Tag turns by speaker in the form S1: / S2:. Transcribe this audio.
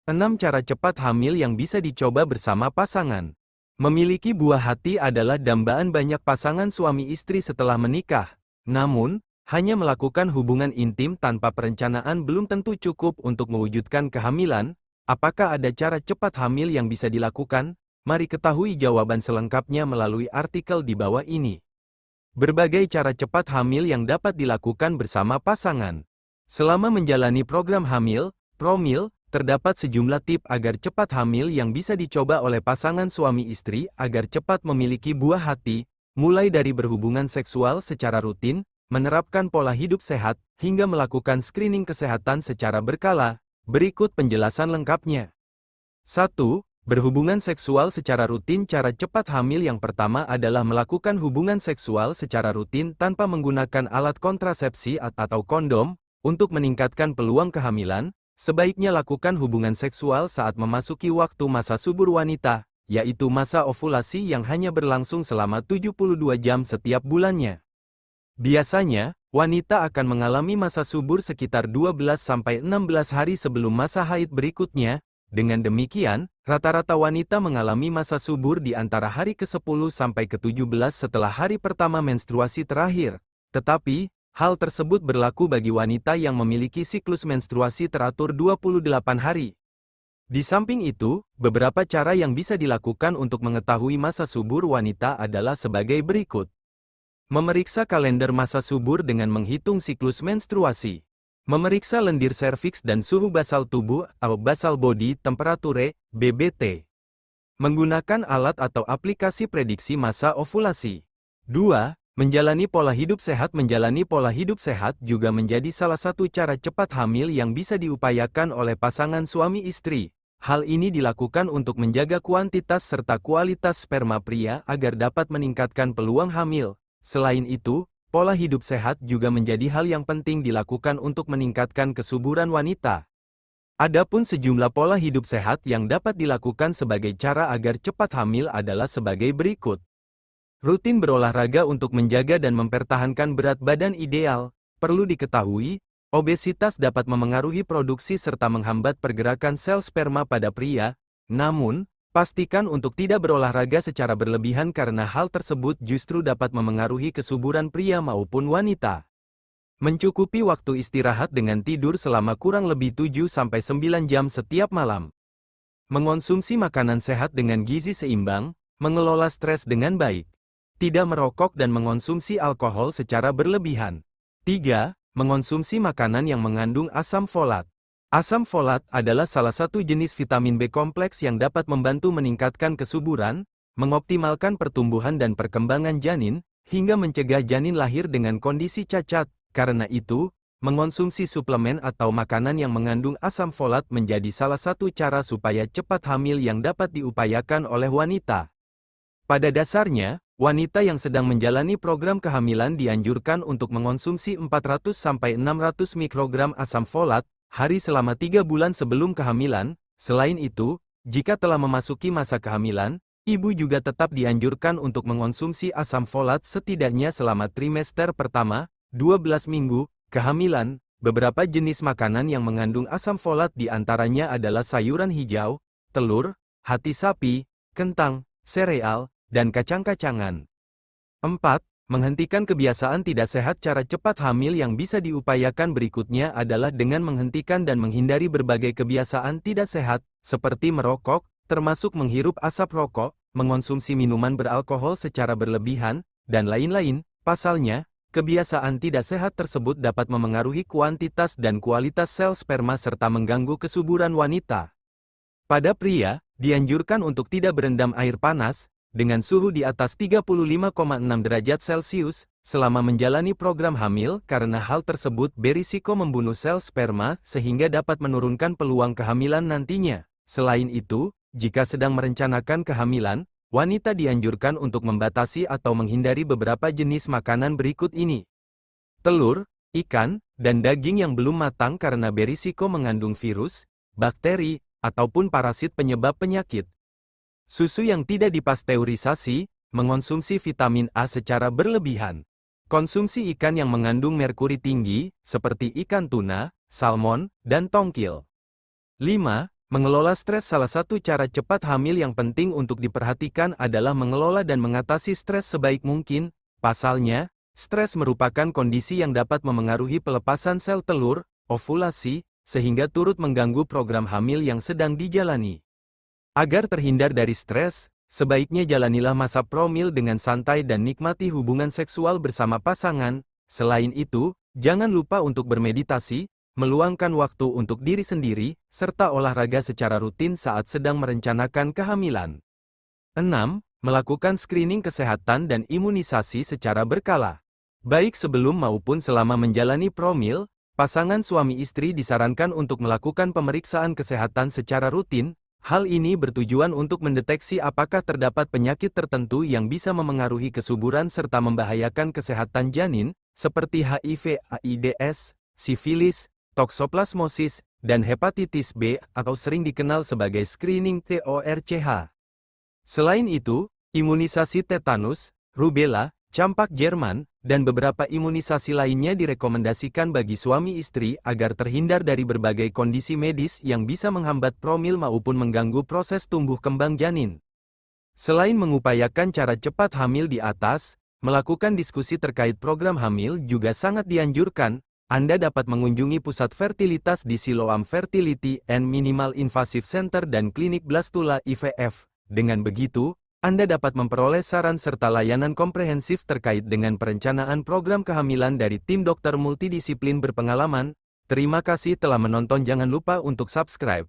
S1: 6 cara cepat hamil yang bisa dicoba bersama pasangan. Memiliki buah hati adalah dambaan banyak pasangan suami istri setelah menikah. Namun, hanya melakukan hubungan intim tanpa perencanaan belum tentu cukup untuk mewujudkan kehamilan. Apakah ada cara cepat hamil yang bisa dilakukan? Mari ketahui jawaban selengkapnya melalui artikel di bawah ini. Berbagai cara cepat hamil yang dapat dilakukan bersama pasangan. Selama menjalani program hamil, Promil, terdapat sejumlah tip agar cepat hamil yang bisa dicoba oleh pasangan suami istri agar cepat memiliki buah hati, mulai dari berhubungan seksual secara rutin, menerapkan pola hidup sehat, hingga melakukan screening kesehatan secara berkala. Berikut penjelasan lengkapnya. 1. Berhubungan seksual secara rutin. Cara cepat hamil yang pertama adalah melakukan hubungan seksual secara rutin tanpa menggunakan alat kontrasepsi atau kondom. Untuk meningkatkan peluang kehamilan, sebaiknya lakukan hubungan seksual saat memasuki waktu masa subur wanita, yaitu masa ovulasi yang hanya berlangsung selama 72 jam setiap bulannya. Biasanya, wanita akan mengalami masa subur sekitar 12-16 hari sebelum masa haid berikutnya. Dengan demikian, rata-rata wanita mengalami masa subur di antara hari ke-10 sampai ke-17 setelah hari pertama menstruasi terakhir. Tetapi, hal tersebut berlaku bagi wanita yang memiliki siklus menstruasi teratur 28 hari. Di samping itu, beberapa cara yang bisa dilakukan untuk mengetahui masa subur wanita adalah sebagai berikut. Memeriksa kalender masa subur dengan menghitung siklus menstruasi. Memeriksa lendir serviks dan suhu basal tubuh atau basal body temperature, BBT. Menggunakan alat atau aplikasi prediksi masa ovulasi. 2. Menjalani pola hidup sehat. Menjalani pola hidup sehat juga menjadi salah satu cara cepat hamil yang bisa diupayakan oleh pasangan suami istri. Hal ini dilakukan untuk menjaga kuantitas serta kualitas sperma pria agar dapat meningkatkan peluang hamil. Selain itu, pola hidup sehat juga menjadi hal yang penting dilakukan untuk meningkatkan kesuburan wanita. Adapun sejumlah pola hidup sehat yang dapat dilakukan sebagai cara agar cepat hamil adalah sebagai berikut. Rutin berolahraga untuk menjaga dan mempertahankan berat badan ideal. Perlu diketahui, obesitas dapat memengaruhi produksi serta menghambat pergerakan sel sperma pada pria. Namun, pastikan untuk tidak berolahraga secara berlebihan karena hal tersebut justru dapat memengaruhi kesuburan pria maupun wanita. Mencukupi waktu istirahat dengan tidur selama kurang lebih 7-9 jam setiap malam. Mengonsumsi makanan sehat dengan gizi seimbang, mengelola stres dengan baik. Tidak merokok dan mengonsumsi alkohol secara berlebihan. 3. Mengonsumsi makanan yang mengandung asam folat. Asam folat adalah salah satu jenis vitamin B kompleks yang dapat membantu meningkatkan kesuburan, mengoptimalkan pertumbuhan dan perkembangan janin, hingga mencegah janin lahir dengan kondisi cacat. Karena itu, mengonsumsi suplemen atau makanan yang mengandung asam folat menjadi salah satu cara supaya cepat hamil yang dapat diupayakan oleh wanita. Pada dasarnya, wanita yang sedang menjalani program kehamilan dianjurkan untuk mengonsumsi 400-600 mikrogram asam folat hari selama 3 bulan sebelum kehamilan. Selain itu, jika telah memasuki masa kehamilan, ibu juga tetap dianjurkan untuk mengonsumsi asam folat setidaknya selama trimester pertama, 12 minggu, kehamilan. Beberapa jenis makanan yang mengandung asam folat diantaranya adalah sayuran hijau, telur, hati sapi, kentang, sereal, dan kacang-kacangan. 4. Menghentikan kebiasaan tidak sehat. Cara cepat hamil yang bisa diupayakan berikutnya adalah dengan menghentikan dan menghindari berbagai kebiasaan tidak sehat, seperti merokok, termasuk menghirup asap rokok, mengonsumsi minuman beralkohol secara berlebihan, dan lain-lain. Pasalnya, kebiasaan tidak sehat tersebut dapat memengaruhi kuantitas dan kualitas sel sperma serta mengganggu kesuburan wanita. Pada pria, dianjurkan untuk tidak berendam air panas, dengan suhu di atas 35,6 derajat Celcius, selama menjalani program hamil karena hal tersebut berisiko membunuh sel sperma sehingga dapat menurunkan peluang kehamilan nantinya. Selain itu, jika sedang merencanakan kehamilan, wanita dianjurkan untuk membatasi atau menghindari beberapa jenis makanan berikut ini. Telur, ikan, dan daging yang belum matang karena berisiko mengandung virus, bakteri, ataupun parasit penyebab penyakit. Susu yang tidak dipasteurisasi, mengonsumsi vitamin A secara berlebihan. Konsumsi ikan yang mengandung merkuri tinggi, seperti ikan tuna, salmon, dan tongkil. 5. Mengelola stres. Salah satu cara cepat hamil yang penting untuk diperhatikan adalah mengelola dan mengatasi stres sebaik mungkin. Pasalnya, stres merupakan kondisi yang dapat memengaruhi pelepasan sel telur, ovulasi, sehingga turut mengganggu program hamil yang sedang dijalani. Agar terhindar dari stres, sebaiknya jalanilah masa promil dengan santai dan nikmati hubungan seksual bersama pasangan. Selain itu, jangan lupa untuk bermeditasi, meluangkan waktu untuk diri sendiri, serta olahraga secara rutin saat sedang merencanakan kehamilan. 6. Melakukan screening kesehatan dan imunisasi secara berkala. Baik sebelum maupun selama menjalani promil, pasangan suami istri disarankan untuk melakukan pemeriksaan kesehatan secara rutin. Hal ini bertujuan untuk mendeteksi apakah terdapat penyakit tertentu yang bisa memengaruhi kesuburan serta membahayakan kesehatan janin, seperti HIV/AIDS, sifilis, toksoplasmosis, dan hepatitis B, atau sering dikenal sebagai screening TORCH. Selain itu, imunisasi tetanus, rubella, campak Jerman, dan beberapa imunisasi lainnya direkomendasikan bagi suami istri agar terhindar dari berbagai kondisi medis yang bisa menghambat promil maupun mengganggu proses tumbuh kembang janin. Selain mengupayakan cara cepat hamil di atas, melakukan diskusi terkait program hamil juga sangat dianjurkan. Anda dapat mengunjungi pusat fertilitas di Siloam Fertility and Minimal Invasive Center dan Klinik Blastula IVF. Dengan begitu, Anda dapat memperoleh saran serta layanan komprehensif terkait dengan perencanaan program kehamilan dari tim dokter multidisiplin berpengalaman. Terima kasih telah menonton. Jangan lupa untuk subscribe.